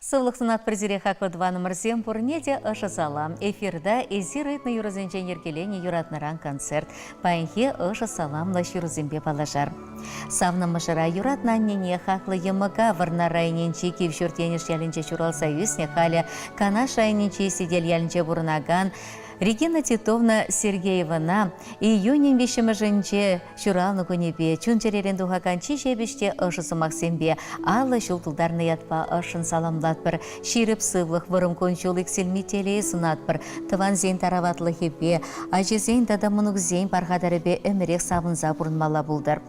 Сывлық сынат президент хақлы 2 номер 7 пурнеде ышы салам. Эфирда эзирайтны юрозенчен ергелени юратныран концерт. Пайынхе ышы саламлы ширузембе палажар. Савны мышыра юратнаннене хақлы емыға варна райненче кевшүртенеш ялінче чурал союзне халі канаш райненче сидел ялінче бурнаган Регина Титовна Сергеевна июнин вешімі шуралны күнебе чүнчеререн дұғаканчи жебіште ұшысы Максимбе алы шултылдарны ятпа ұшын саламлатпыр, ширіп сывлық вырым кончул икселмителей сынатпыр, тыван зейн тараватлы хепе, ажезейн дадамынық зейн пархадарыбе өмірек сабынза бұрынмала бұлдар.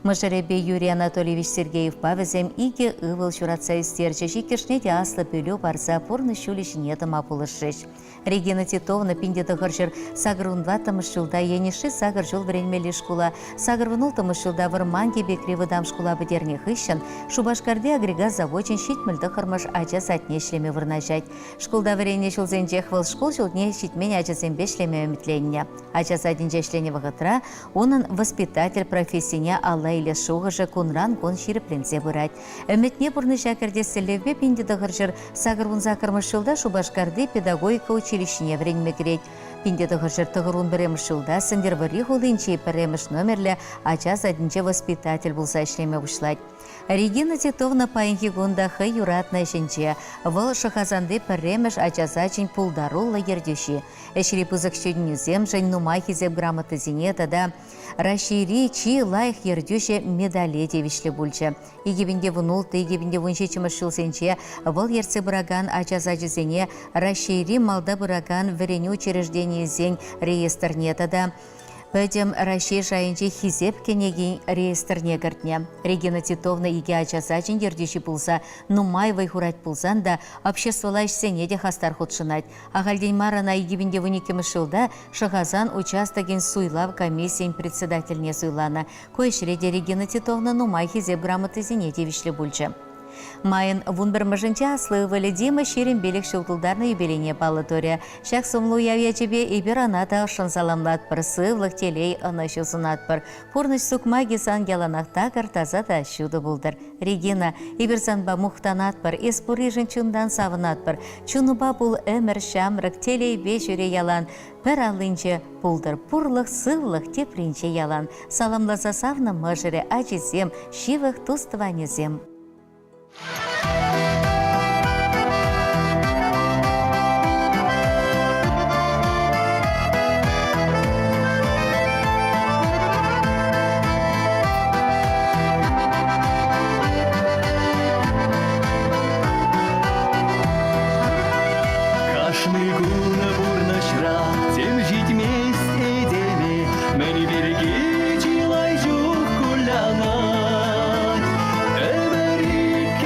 Мышыребе Юрий Анатольевич Сергеев павізем иге ывыл шуратса истерче жикешнеде аслы бөлі барса пұрны шулешіне дыма бұлышыш. Регина Титовна пиндеті ғыршыр сағырунлатымыш жылда енеші сағыр жол вренмелі шкула, сағырвынултымыш жылда вырманге бекре выдам шкула бідерне хыщын, Шубашкарде агрегат заводчен шитмілді қырмыш ача сатне шлеме вырнажать. Шкулда врене шулзенче хвыл шкул жылдне шитмен ача зембе шлеме өмітленне. Ача садинче шлене вғытра, онын воспитатель профессияне алла иле шуғыжы кунран кон ширіпленсе бұрать. Өмітне бұрны шакерде сілевбе пиндеті ғыршыр сағырвунза қырмыш жылда Шубашкарде педагогика училищене вренме керет. Пиндеті ғыршыр тұғырун біреміш жылда сындер варих олынче піреміш номерлі ача садинче воспитатель болса шлеме бұшлать. Регина Титовна пайынхи гунда хы юратна жінче, выл шахазанды піреміш ачасачин пулдарулы ердеші. Эшри пызық шедінізем жын нумахи зеп грамоты зинета да рашири чи лайх ердеші медале девишлі бүлчі. Егебінде вұнулты, егебінде вұншечіміш жылсенче, выл ерцы бұраган ачасачызене рашири малда бұраган вірені учреждение зен реестрнета да. Пәдем Раши жайынче хизеп кенеген реестрне гіртне. Регина Титовна иге ачасачин ердеші пулса, нумай вайхурать пулсан да обществолайш сене де хастар худшынать. Ағалден марана егебінде вуникеміш жылда шағазан участаген суйлав комиссиян председательне суйлана. Койшреде Регина Титовна нумай хизеп грамоты зене девишлі бүлчі. Майын вунбір мұжынча аслы валедима шерін белік шылтылдарны юбилейне палытория. Шақ сумлу явячебе ибер аната ұшын саламлат бір сывлық телей ұнышы сунатпыр. Пурныш сукмаги сан яланақта картаза да шуды бұлдыр. Регина, иберсанба мұқтанатпыр, еспұры жынчындан савынатпыр. Чунуба бұл өмір шамрық телей бешуре ялан. Бір алынче бұлдыр пұрлық сывлық тепринче ялан. Саламласа савны мұжыры ачызем, шивық тустванезем. Кашны гулна бурна шра, тем жить вместе деме, мэни береги чилай жух кулянать. Эберик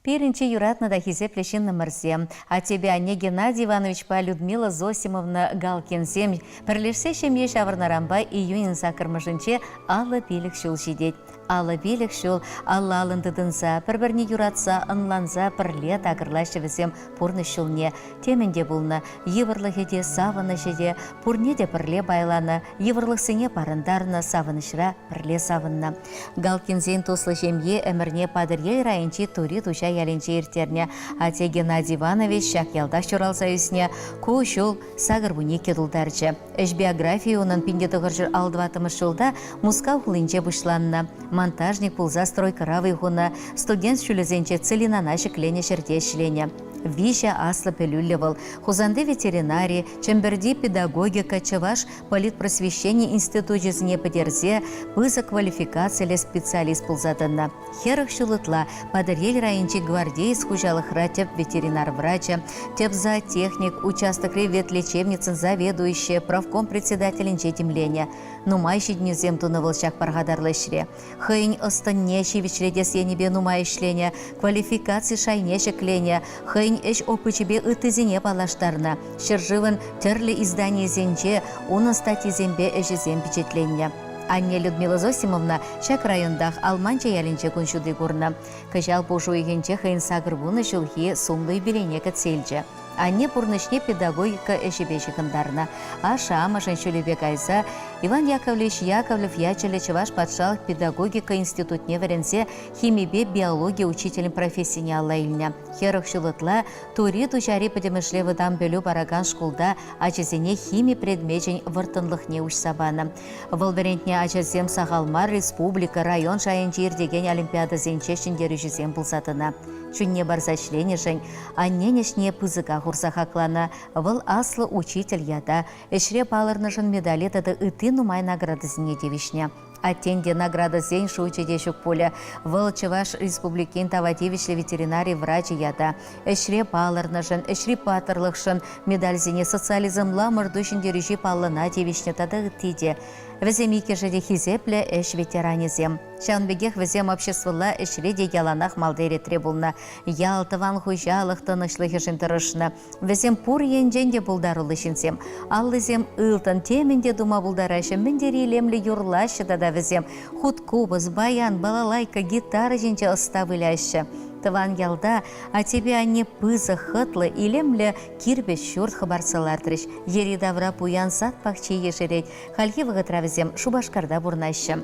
Пиринче юратна да хизеплещен намырзем. А тебе Анне Геннадий Иванович па Людмила Зосимовна Галкинсем пірлешсе шемье шавырнарамба июнин сакырмышынче алла пелік шул жидет. Алла пелік шул алла алындыдынса, бір-бірне юратса, ынланса, пірле тағырлашы візем пұрны шулне. Теменде бұлны, евырлы хеде савыны жеде, пұрне де пірле байланы, евырлық сыне парындарына савынышыра пірле савынна. Галкинсен тослы жемье әмірне падырье райынче тури туша яленче ертерне. Ате Геннадий Иванович шак ялда шурал союзне, ку шул сагыр буне кедулдарчы. Эш биография онын пинде тұғыржыр алдыватымы шулда муска хулынче бұшланна. Монтажник пулза стройкара вайхуна, студент шүлізенче целинана шеклене шертешлене. Вища аслы пелюлевал, хузанды ветеринарии, чемберди педагогика, чеваш политпросвещение институт жизни подерзе, пыза квалификация специалист пулзаданна. Херах шулытла, падарель райончик гвардейс хужалых ратеп ветеринар-врача, тепзотехник, участок ветлечебницы заведующая, правком председатель темления. Нумайши днюзем тунавал шак паргадарлышре. Хэнь останнеши вечредес енебе нумайшленя, квалификации шайнешек леня, хэнь эш опычебе ытызине палаштарна. Шержывын терлі издание зенче, унын статьи зембе эжезем печетленя. Анне Людмила Зосимовна шак райондах алманча ялинче күншуды көрна. Кыжал пушу егенче хэнь сагырбуны жылхи сумлы белене кәтселже. Анне пурнышне педагогика эшебеші кындарна. Аша амашын шөлебек айса, Иван Яковлевич Яковлев ячелі Чеваш патшалық педагогика институтне веренсе химибе биология учителем профессияне аллайылня. Херах шулытла тури тучари подемышле выдам бөлі бараган шкулда ачезене хими предмечень выртынлықне ушсабана. Вылберентне ачезем Сахалмар республика район шайынчир деген олимпиада зенчешін дережізем бұлсатына. Чүнне барза членешень, анненешне пызыка хурса хаклана, выл аслы учитель яда, эшре палырнышын медали тады ыты нумай награды зіне девишне. Аттенде награда зень шучеде шук поля, выл Чеваш республикин тавативишле ветеринарий врачи яда, эшре палырнышын, эшре патырлықшын, медаль зіне социализмла мырдушын дережи паллына девишне тады ытыде. Візем икешеде хизепле эш ветеранезем. Шанбегех візем обществола эшреде яланах малдере требулна. Ялтыван хужалық тынышлығы жынтырышына. Візем пур енженде бұлдарулы шинсем. Аллызем ылтын теменде дума бұлдарашы. Міндері лемлі юрлашы да візем. Худ кубыз, баян, балалайка, гитара жинче ыставыляшы. Тыван ялда, а тебе они пызы хытлы илемлі кирбеш шурт хабарсалартрыш. Ери давра пуян сад пахче ешерет. Хальхи вғытравызем шубашкарда бурнайшы.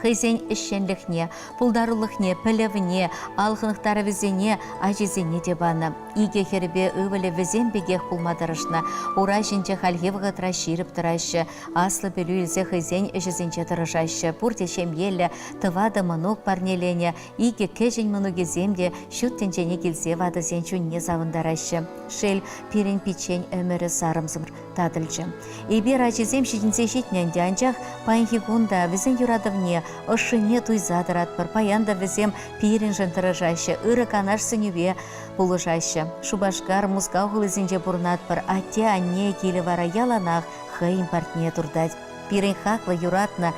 Хызен ішшенліхне, пулдарулықне, пілівне, алғынықтары візене, ажезене дебаны. Иге хербе өвілі візен бегех пулмадырышна. Ура жінче хальгевға траширіп тұрашы. Аслы білу үлзе хызен ішізенче тұрышашы. Пурте шемелі, тывады мұнук парнелене. Иге кәжін мұнуге земде шүттенчене келзе вады зенчунне завындарашы. Шел пирен пичен өмірі сарымзымыр тадылчы. Ибер ажезем шетінсе шетненде анчах пайынхигунда візен юрадывне ышыне туйзадырат бір паянда візем пирен жынтырыжашы, ыры канаш сынюве пулышашы. Шубашкар музга ғылызінже бұрнат бір атте анне келі вара яланақ хыйын партне турдать. Пирен хақлы юратна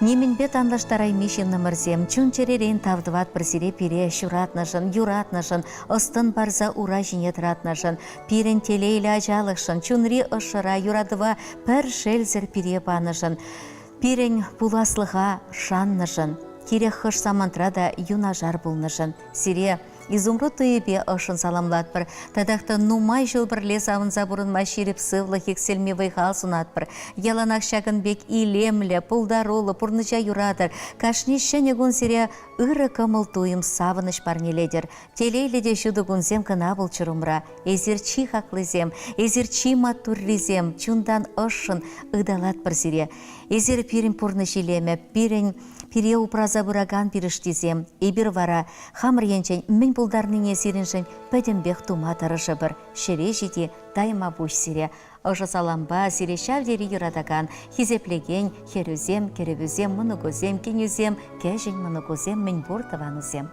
Неменбет анлаштарай мишин намырзем, чунчеререн тавдыват бірсіре пире шуратнашын, юратнашын, ыстын барза ура жіне тұратнашын, пирен телейлі ажалықшын, чунри ышыра юрадыва пір шелзір пире банышын, пирен пуласлыға шаннышын, кире хыш самантрада юнажар булнышын, сире изумруд түйіпе ышын саламлат бір, тадақта нумай жыл бірле савынса бұрын маширіп сывлы хекселме вайхал сунат бір, яланақ шағын бек илемлі, пулдаролы, пұрныча юрадыр, кашне шәнегун сире ыры кымыл туйым савыныш парнеледер, телейледе шуды гунзем кына бұл чырумра, эзерчи хақлызем, эзерчи матурлизем, чундан ышын ыдалат бір сире, эзер пирин пұрнышилеме, пире упраза бұраган пиріштізем, ебір вара, хамыр енчен мен бұлдарның есеріншін пәдімбек тума тарышы бір, шере жеде дайма бұш сире. Ыжы саламба сире шавдері юрадаган, хизеплеген, херузем, керебузем, мұнығузем, кенюзем, кәжін мұнығузем, мен бұртыванызем.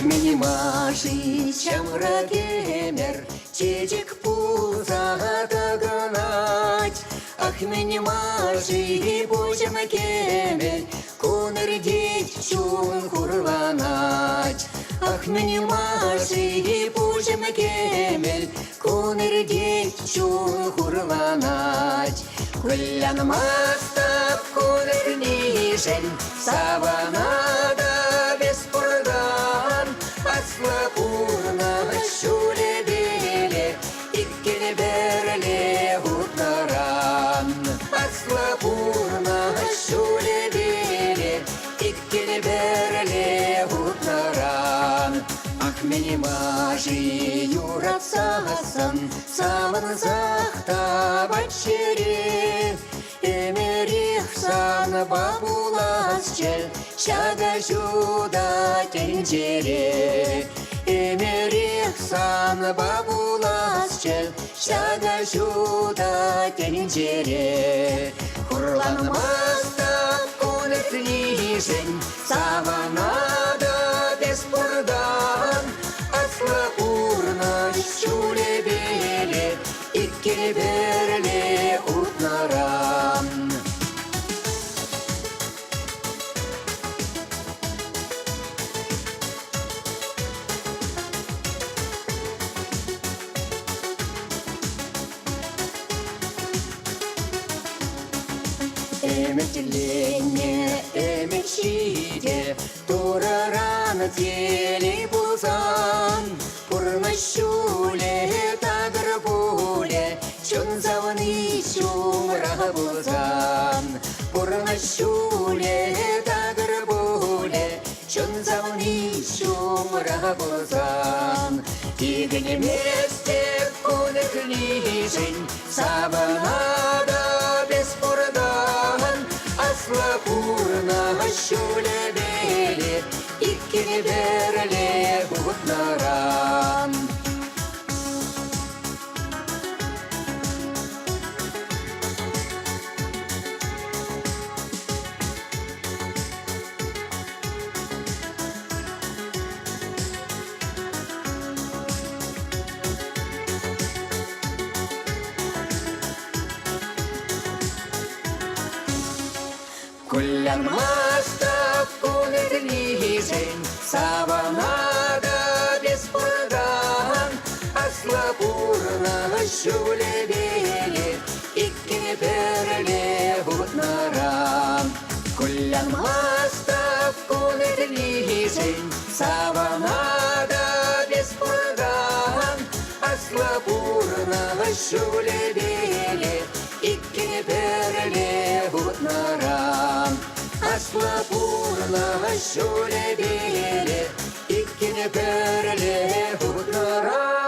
мені маши чамра кемер, чечек пуза тагранать. Ах, мені маши божема кемер, конер деть чун хурланать. Ах, мені маши божема кемер, конер деть чун хурланать. Куллян мастап конер нижен, саванада беспордан. Аслапурна шуле беле, иккене берле хутнаран. Аслапурна шуле беле, иккене берле хутнаран. Ах, мені мажи юратсасын, савын захта бачере. Эмерих сан бабулас чел, шага жуда тенджере. Эмерих сан бабулас чел, шага жуда тенджере. Хурланмаста конет нижен, саванада беспордан. Аслапурна шуле беле, икке берле утнаран. Эметлене, эметшиде, тураран теле бузан. Пурна шуле тагрбуле, чон заваны шумра бузан. Пурна шуле тагрбуле, чон заваны шумра бузан. Игне месте конек нижень, саванада беспордан. Аслапурна шуле беле, иккене берле хутнаран. Куллян мастап конет нижень, саванада беспордан. Аслапурна шуле беле, иккене берле хутнаран. Куллян мастап конет нижень, саванада беспордан. Аслапурна шуле беле, иккене берле хутнаран. Аслапурна шуле беле, иккене берле хутнаран.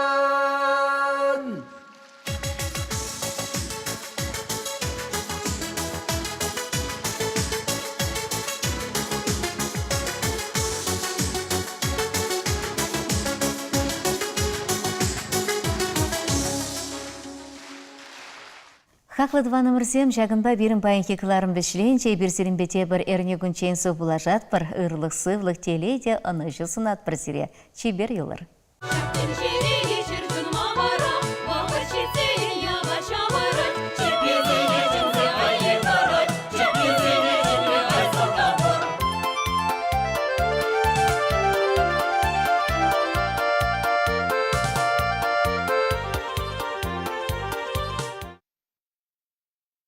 Хақлы два номерсем жагынба бирин байынки кыларым бешленче бирсирин бете бір эрне күнчен су булажат бір ырлық сывлық теледе аны жусынат бір сире. Чибер юлар.